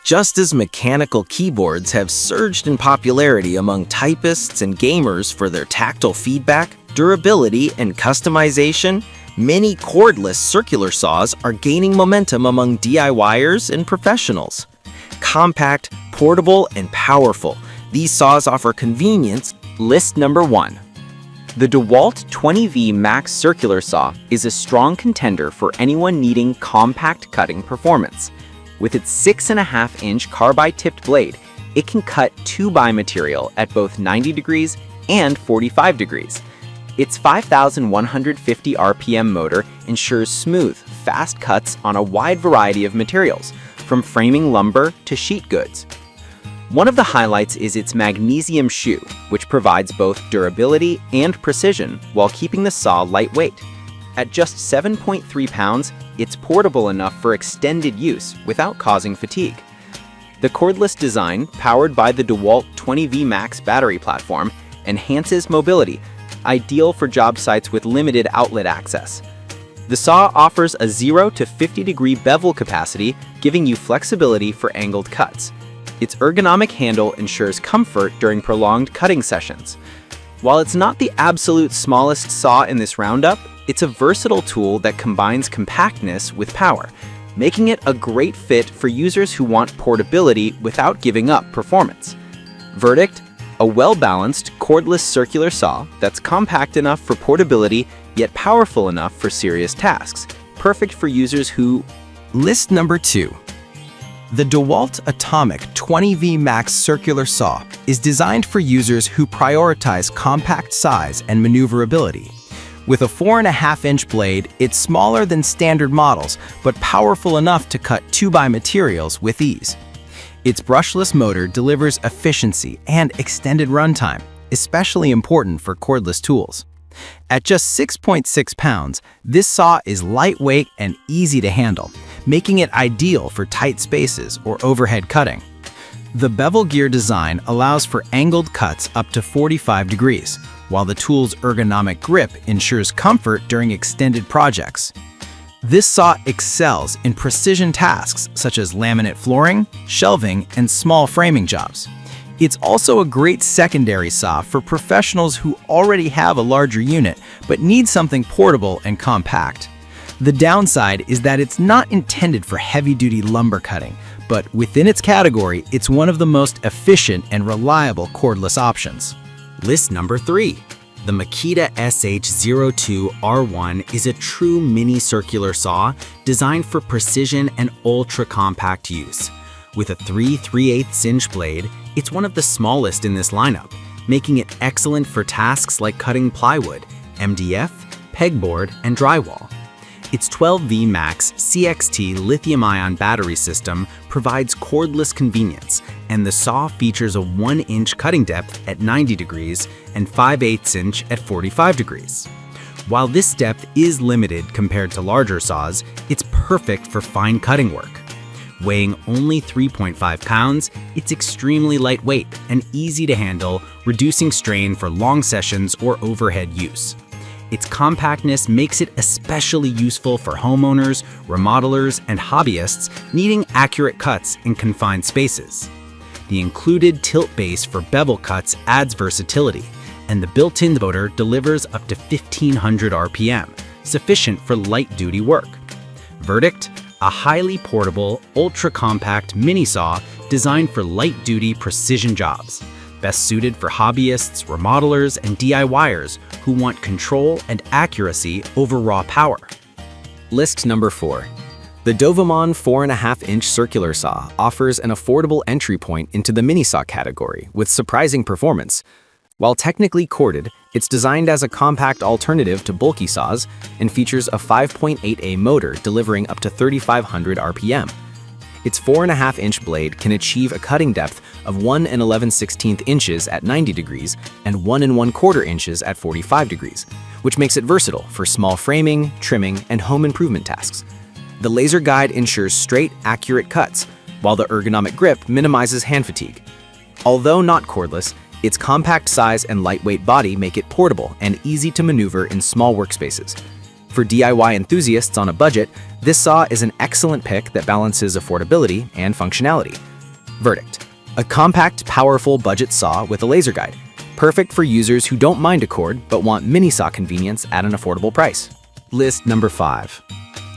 Just as mechanical keyboards have surged in popularity among typists and gamers for their tactile feedback, durability, and customization, many cordless circular saws are gaining momentum among DIYers and professionals. Compact, portable, and powerful, these saws offer convenience. List number 1. The DEWALT 20V Max Circular Saw is a strong contender for anyone needing compact cutting performance. With its 6.5-inch carbide-tipped blade, it can cut 2x material at both 90 degrees and 45 degrees. Its 5,150 RPM motor ensures smooth, fast cuts on a wide variety of materials, from framing lumber to sheet goods. One of the highlights is its magnesium shoe, which provides both durability and precision while keeping the saw lightweight. At just 7.3 pounds, it's portable enough for extended use without causing fatigue. The cordless design, powered by the DEWALT 20V Max battery platform, enhances mobility, ideal for job sites with limited outlet access. The saw offers a 0 to 50 degree bevel capacity, giving you flexibility for angled cuts. Its ergonomic handle ensures comfort during prolonged cutting sessions. While it's not the absolute smallest saw in this roundup, it's a versatile tool that combines compactness with power, making it a great fit for users who want portability without giving up performance. Verdict: a well-balanced cordless circular saw that's compact enough for portability yet powerful enough for serious tasks, perfect for users who... List number 2. The DEWALT Atomic 20V Max Circular Saw is designed for users who prioritize compact size and maneuverability. With a 4.5-inch blade, it's smaller than standard models, but powerful enough to cut 2x materials with ease. Its brushless motor delivers efficiency and extended runtime, especially important for cordless tools. At just 6.6 pounds, this saw is lightweight and easy to handle, making it ideal for tight spaces or overhead cutting. The bevel gear design allows for angled cuts up to 45 degrees, while the tool's ergonomic grip ensures comfort during extended projects. This saw excels in precision tasks such as laminate flooring, shelving, and small framing jobs. It's also a great secondary saw for professionals who already have a larger unit but need something portable and compact. The downside is that it's not intended for heavy-duty lumber cutting, but within its category, it's one of the most efficient and reliable cordless options. List number 3. The Makita SH02R1 is a true mini circular saw designed for precision and ultra-compact use. With a 3/3/8" blade, it's one of the smallest in this lineup, making it excellent for tasks like cutting plywood, MDF, pegboard, and drywall. Its 12V Max CXT lithium-ion battery system provides cordless convenience, and the saw features a 1-inch cutting depth at 90 degrees and 5/8" at 45 degrees. While this depth is limited compared to larger saws, it's perfect for fine cutting work. Weighing only 3.5 pounds, it's extremely lightweight and easy to handle, reducing strain for long sessions or overhead use. Its compactness makes it especially useful for homeowners, remodelers, and hobbyists needing accurate cuts in confined spaces. The included tilt base for bevel cuts adds versatility, and the built-in motor delivers up to 1,500 RPM, sufficient for light-duty work. Verdict: a highly portable, ultra-compact mini saw designed for light-duty precision jobs, best suited for hobbyists, remodelers, and DIYers who want control and accuracy over raw power. List number 4. The DOVAMAN 4.5-inch circular saw offers an affordable entry point into the mini saw category with surprising performance. While technically corded, it's designed as a compact alternative to bulky saws and features a 5.8A motor delivering up to 3,500 RPM. Its 4.5-inch blade can achieve a cutting depth of 1 11/16 inches at 90 degrees and 1 1/4 inches at 45 degrees, which makes it versatile for small framing, trimming, and home improvement tasks. The laser guide ensures straight, accurate cuts, while the ergonomic grip minimizes hand fatigue. Although not cordless, its compact size and lightweight body make it portable and easy to maneuver in small workspaces. For DIY enthusiasts on a budget, this saw is an excellent pick that balances affordability and functionality. Verdict: a compact, powerful budget saw with a laser guide. Perfect for users who don't mind a cord but want mini saw convenience at an affordable price. List number 5.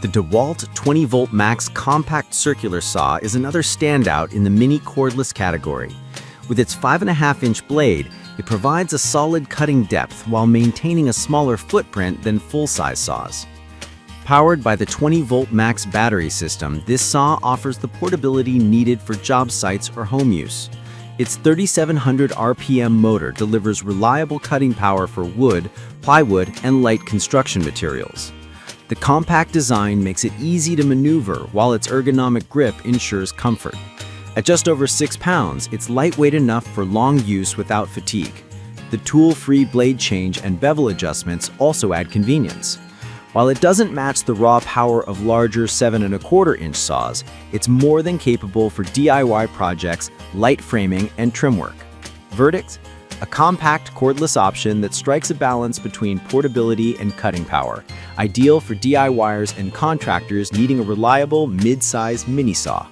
The DEWALT 20V Max Compact Circular Saw is another standout in the mini cordless category. With its 5.5-inch blade, it provides a solid cutting depth while maintaining a smaller footprint than full-size saws. Powered by the 20V Max battery system, this saw offers the portability needed for job sites or home use. Its 3,700 RPM motor delivers reliable cutting power for wood, plywood, and light construction materials. The compact design makes it easy to maneuver, while its ergonomic grip ensures comfort. At just over 6 pounds, it's lightweight enough for long use without fatigue. The tool-free blade change and bevel adjustments also add convenience. While it doesn't match the raw power of larger 7.25-inch saws, it's more than capable for DIY projects, light framing, and trim work. Verdict: a compact cordless option that strikes a balance between portability and cutting power, ideal for DIYers and contractors needing a reliable mid-size mini saw.